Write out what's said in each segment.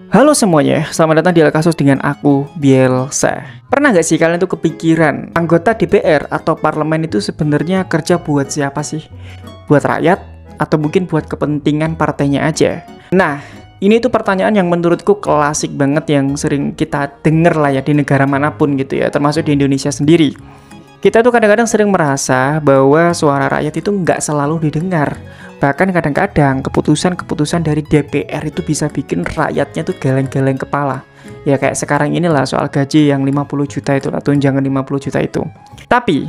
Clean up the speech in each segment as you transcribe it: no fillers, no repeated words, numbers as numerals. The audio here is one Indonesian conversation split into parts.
Halo semuanya, selamat datang di Ala Kasus dengan aku, Bielsa. Pernah nggak sih kalian tuh kepikiran, anggota DPR atau parlemen itu sebenarnya kerja buat siapa sih? Buat rakyat? Atau mungkin buat kepentingan partainya aja? Nah, ini tuh pertanyaan yang menurutku klasik banget yang sering kita denger lah ya di negara manapun gitu ya, termasuk di Indonesia sendiri. Kita tuh kadang-kadang sering merasa bahwa suara rakyat itu nggak selalu didengar. Bahkan kadang-kadang keputusan-keputusan dari DPR itu bisa bikin rakyatnya tuh geleng-geleng kepala. Ya kayak sekarang inilah soal gaji yang 50 juta itu lah, tunjangan 50 juta itu. Tapi,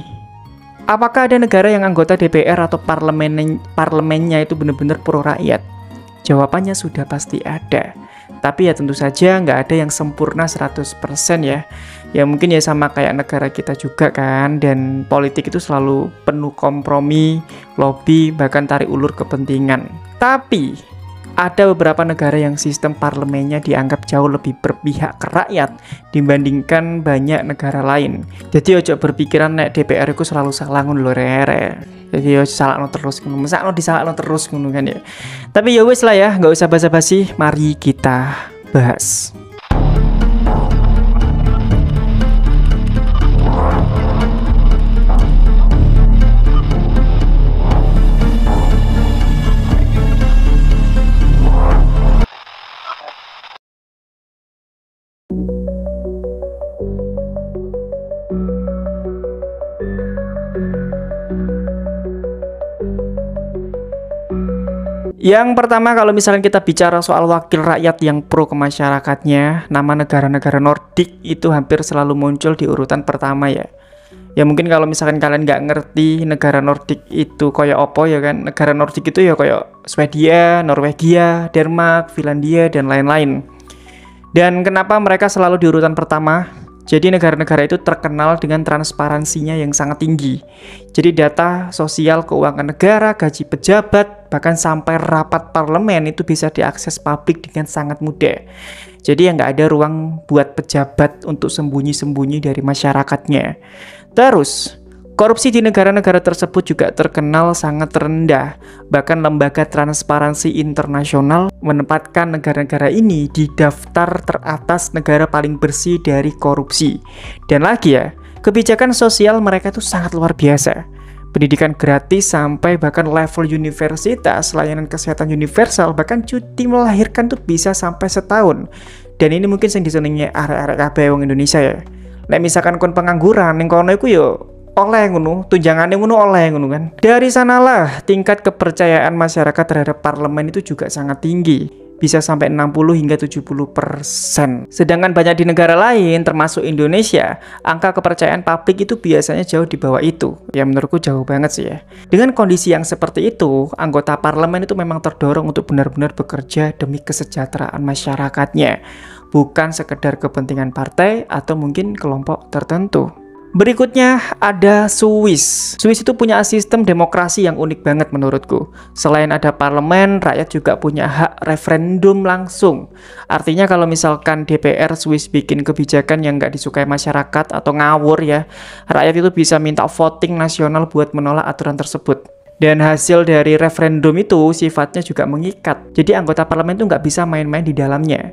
apakah ada negara yang anggota DPR atau parlemennya itu benar-benar pro rakyat? Jawabannya sudah pasti ada. Tapi ya tentu saja nggak ada yang sempurna 100% ya. Ya mungkin ya sama kayak negara kita juga kan. Dan politik itu selalu penuh kompromi, lobby, bahkan tarik ulur kepentingan. Tapi ada beberapa negara yang sistem parlemennya dianggap jauh lebih berpihak ke rakyat dibandingkan banyak negara lain. Jadi ojo berpikiran nek DPR itu selalu salah ngono lho rere. Jadi ojo salahno terus ngono. Mesakno disalahno terus ngono kan ya. Tapi ya wis lah ya, nggak usah basa-basi, mari kita bahas. Yang pertama, kalau misalnya kita bicara soal wakil rakyat yang pro ke masyarakatnya, nama negara-negara Nordik itu hampir selalu muncul di urutan pertama ya. Ya mungkin kalau misalkan kalian nggak ngerti negara Nordik itu kayak opo ya kan. Negara Nordik itu ya kayak Swedia, Norwegia, Denmark, Finlandia, dan lain-lain. Dan kenapa mereka selalu di urutan pertama? Jadi negara-negara itu terkenal dengan transparansinya yang sangat tinggi. Jadi data sosial keuangan negara, gaji pejabat, bahkan sampai rapat parlemen itu bisa diakses publik dengan sangat mudah. Jadi ya nggak ada ruang buat pejabat untuk sembunyi-sembunyi dari masyarakatnya. Terus, korupsi di negara-negara tersebut juga terkenal sangat rendah. Bahkan lembaga transparansi internasional menempatkan negara-negara ini di daftar teratas negara paling bersih dari korupsi. Dan lagi ya, kebijakan sosial mereka itu sangat luar biasa. Pendidikan gratis sampai bahkan level universitas, layanan kesehatan universal, bahkan cuti melahirkan tuh bisa sampai setahun. Dan ini mungkin yang disenengnya arek-arek kabeh wong Indonesia ya. Nek misalkan kon pengangguran ning kono iku yo oleh ngono, tunjangannya ngono oleh ngono kan. Dari sanalah tingkat kepercayaan masyarakat terhadap parlemen itu juga sangat tinggi. Bisa sampai 60 hingga 70%. Sedangkan banyak di negara lain, termasuk Indonesia, angka kepercayaan publik itu biasanya jauh di bawah itu. Ya menurutku jauh banget sih ya. Dengan kondisi yang seperti itu, anggota parlemen itu memang terdorong untuk benar-benar bekerja demi kesejahteraan masyarakatnya. Bukan sekedar kepentingan partai atau mungkin kelompok tertentu. Berikutnya ada Swiss. Swiss itu punya sistem demokrasi yang unik banget menurutku. Selain ada parlemen, rakyat juga punya hak referendum langsung. Artinya kalau misalkan DPR Swiss bikin kebijakan yang nggak disukai masyarakat atau ngawur ya, rakyat itu bisa minta voting nasional buat menolak aturan tersebut. Dan hasil dari referendum itu sifatnya juga mengikat. Jadi anggota parlemen itu nggak bisa main-main di dalamnya.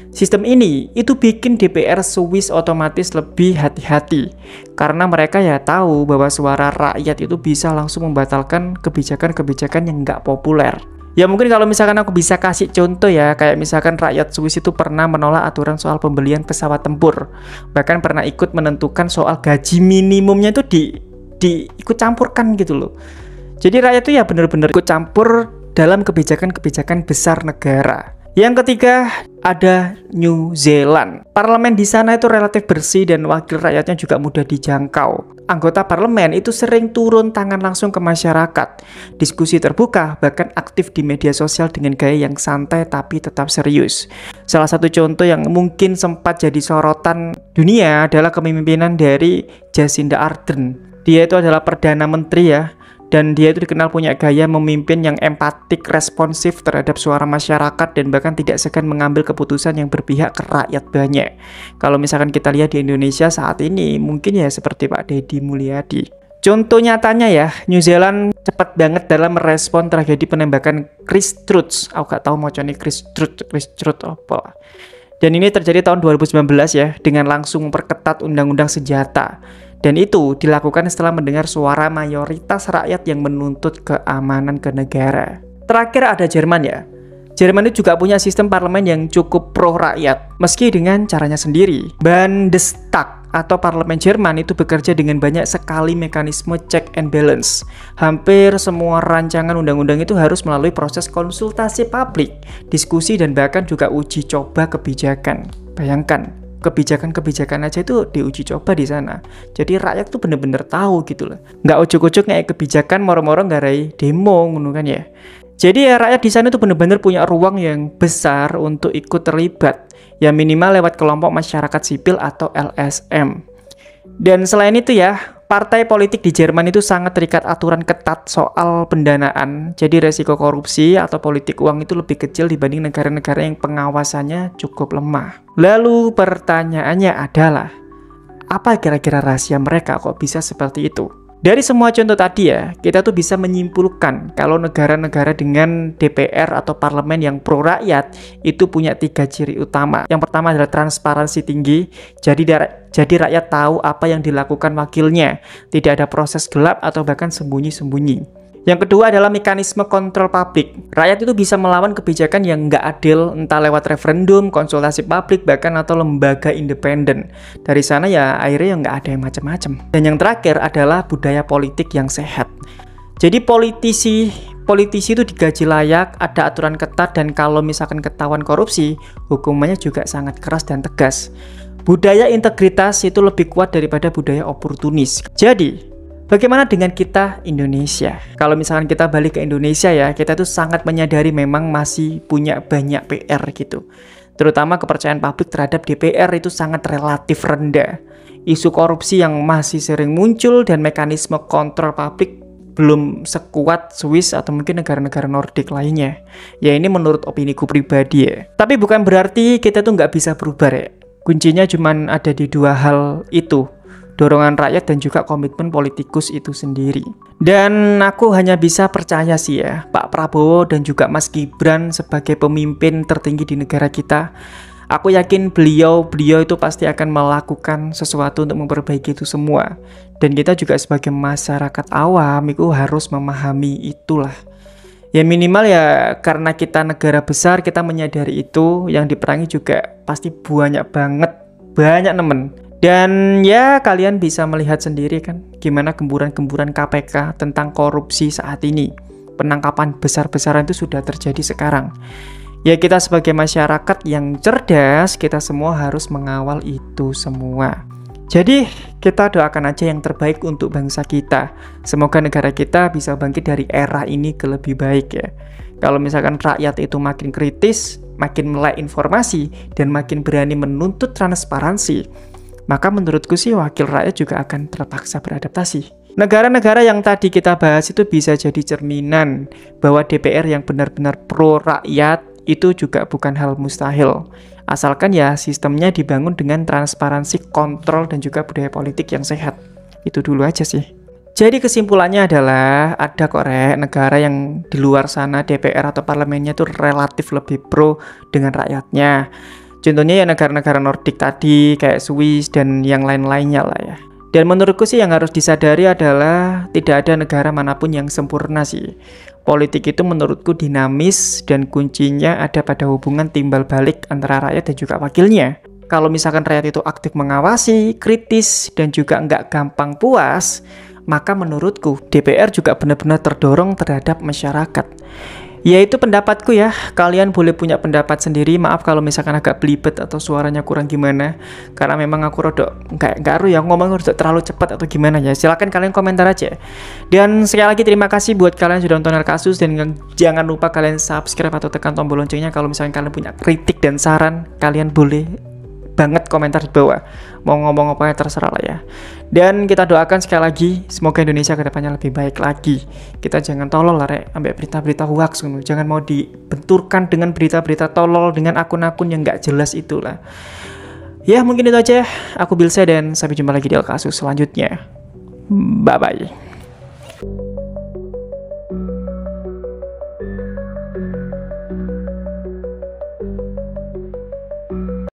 Sistem ini itu bikin DPR Swiss otomatis lebih hati-hati karena mereka ya tahu bahwa suara rakyat itu bisa langsung membatalkan kebijakan-kebijakan yang nggak populer. Ya mungkin kalau misalkan aku bisa kasih contoh ya, kayak misalkan rakyat Swiss itu pernah menolak aturan soal pembelian pesawat tempur, bahkan pernah ikut menentukan soal gaji minimumnya itu ikut campurkan gitu loh. Jadi rakyat itu ya benar-benar ikut campur dalam kebijakan-kebijakan besar negara. Yang ketiga ada New Zealand. Parlemen di sana itu relatif bersih dan wakil rakyatnya juga mudah dijangkau. Anggota parlemen itu sering turun tangan langsung ke masyarakat. Diskusi terbuka, bahkan aktif di media sosial dengan gaya yang santai tapi tetap serius. Salah satu contoh yang mungkin sempat jadi sorotan dunia adalah kepemimpinan dari Jacinda Ardern. Dia itu adalah Perdana Menteri ya. Dan dia itu dikenal punya gaya memimpin yang empatik, responsif terhadap suara masyarakat, dan bahkan tidak segan mengambil keputusan yang berpihak ke rakyat banyak. Kalau misalkan kita lihat di Indonesia saat ini, mungkin ya seperti Pak Deddy Mulyadi. Contoh nyatanya ya, New Zealand cepat banget dalam merespon tragedi penembakan Christchurch. Aku gak tahu macamnya Christchurch apa. Dan ini terjadi tahun 2019 ya, dengan langsung memperketat undang-undang senjata. Dan itu dilakukan setelah mendengar suara mayoritas rakyat yang menuntut keamanan ke negara. Terakhir ada Jerman ya. Jerman itu juga punya sistem parlemen yang cukup pro rakyat, meski dengan caranya sendiri. Bundestag atau parlemen Jerman itu bekerja dengan banyak sekali mekanisme check and balance. Hampir semua rancangan undang-undang itu harus melalui proses konsultasi publik, diskusi, dan bahkan juga uji coba kebijakan. Bayangkan, kebijakan-kebijakan aja itu diuji coba di sana. Jadi rakyat tuh bener-bener tahu gitu loh. Nggak ujuk-ujuk kayak kebijakan moro-moro ngarai demo ngono kan ya. Jadi ya rakyat di sana tuh bener-bener punya ruang yang besar untuk ikut terlibat. Ya minimal lewat kelompok masyarakat sipil atau LSM. Dan selain itu ya, partai politik di Jerman itu sangat terikat aturan ketat soal pendanaan. Jadi resiko korupsi atau politik uang itu lebih kecil dibanding negara-negara yang pengawasannya cukup lemah. Lalu pertanyaannya adalah, apa kira-kira rahasia mereka kok bisa seperti itu? Dari semua contoh tadi ya, kita tuh bisa menyimpulkan kalau negara-negara dengan DPR atau parlemen yang pro rakyat itu punya 3 ciri utama. Yang pertama adalah transparansi tinggi, jadi rakyat tahu apa yang dilakukan wakilnya, tidak ada proses gelap atau bahkan sembunyi-sembunyi. Yang kedua adalah mekanisme kontrol publik. Rakyat itu bisa melawan kebijakan yang nggak adil, entah lewat referendum, konsultasi publik, bahkan atau lembaga independen. Dari sana ya akhirnya nggak ada yang macam-macam. Dan yang terakhir adalah budaya politik yang sehat. Jadi politisi itu digaji layak, ada aturan ketat, dan kalau misalkan ketahuan korupsi, hukumannya juga sangat keras dan tegas. Budaya integritas itu lebih kuat daripada budaya oportunis. Jadi bagaimana dengan kita Indonesia? Kalau misalkan kita balik ke Indonesia ya, kita tuh sangat menyadari memang masih punya banyak PR gitu. Terutama kepercayaan publik terhadap DPR itu sangat relatif rendah. Isu korupsi yang masih sering muncul dan mekanisme kontrol publik belum sekuat Swiss atau mungkin negara-negara Nordik lainnya. Ya ini menurut opiniku pribadi ya. Tapi bukan berarti kita tuh nggak bisa berubah ya. Kuncinya cuman ada di 2 hal itu. Dorongan rakyat dan juga komitmen politikus itu sendiri. Dan aku hanya bisa percaya sih ya, Pak Prabowo dan juga Mas Gibran sebagai pemimpin tertinggi di negara kita. Aku yakin beliau itu pasti akan melakukan sesuatu untuk memperbaiki itu semua. Dan kita juga sebagai masyarakat awam itu harus memahami itulah. Ya minimal ya karena kita negara besar, kita menyadari itu, yang diperangi juga pasti banyak nemen. Dan ya kalian bisa melihat sendiri kan gimana gemburan-gemburan KPK tentang korupsi saat ini. Penangkapan besar-besaran itu sudah terjadi sekarang. Ya kita sebagai masyarakat yang cerdas, kita semua harus mengawal itu semua. Jadi kita doakan aja yang terbaik untuk bangsa kita. Semoga negara kita bisa bangkit dari era ini ke lebih baik ya. Kalau misalkan rakyat itu makin kritis, makin melek informasi, dan makin berani menuntut transparansi, maka menurutku sih wakil rakyat juga akan terpaksa beradaptasi. Negara-negara yang tadi kita bahas itu bisa jadi cerminan bahwa DPR yang benar-benar pro rakyat itu juga bukan hal mustahil. Asalkan ya sistemnya dibangun dengan transparansi, kontrol, dan juga budaya politik yang sehat. Itu dulu aja sih. Jadi kesimpulannya adalah ada kok negara yang di luar sana DPR atau parlemennya itu relatif lebih pro dengan rakyatnya. Contohnya ya negara-negara Nordik tadi, kayak Swiss dan yang lain-lainnya lah ya. Dan menurutku sih yang harus disadari adalah tidak ada negara manapun yang sempurna sih. Politik itu menurutku dinamis dan kuncinya ada pada hubungan timbal balik antara rakyat dan juga wakilnya. Kalau misalkan rakyat itu aktif mengawasi, kritis, dan juga nggak gampang puas, maka menurutku DPR juga benar-benar terdorong terhadap masyarakat. Ya itu pendapatku ya, kalian boleh punya pendapat sendiri. Maaf kalau misalkan agak belibet atau suaranya kurang gimana, karena memang aku rodok nggak aru ya ngomong rodok terlalu cepat atau gimana ya. Silakan kalian komentar aja. Dan sekali lagi terima kasih buat kalian sudah nonton Kasus, dan jangan lupa kalian subscribe atau tekan tombol loncengnya. Kalau misalkan kalian punya kritik dan saran, kalian boleh banget komentar di bawah. Mau ngomong apa ya terserah lah ya. Dan kita doakan sekali lagi semoga Indonesia kedepannya lebih baik lagi. Kita jangan tolol lah rek ambek berita-berita hoax. Jangan mau dibenturkan dengan berita-berita tolol dengan akun-akun yang nggak jelas itulah. Ya mungkin itu aja. Aku Bilse dan sampai jumpa lagi di Kasus selanjutnya. Bye bye.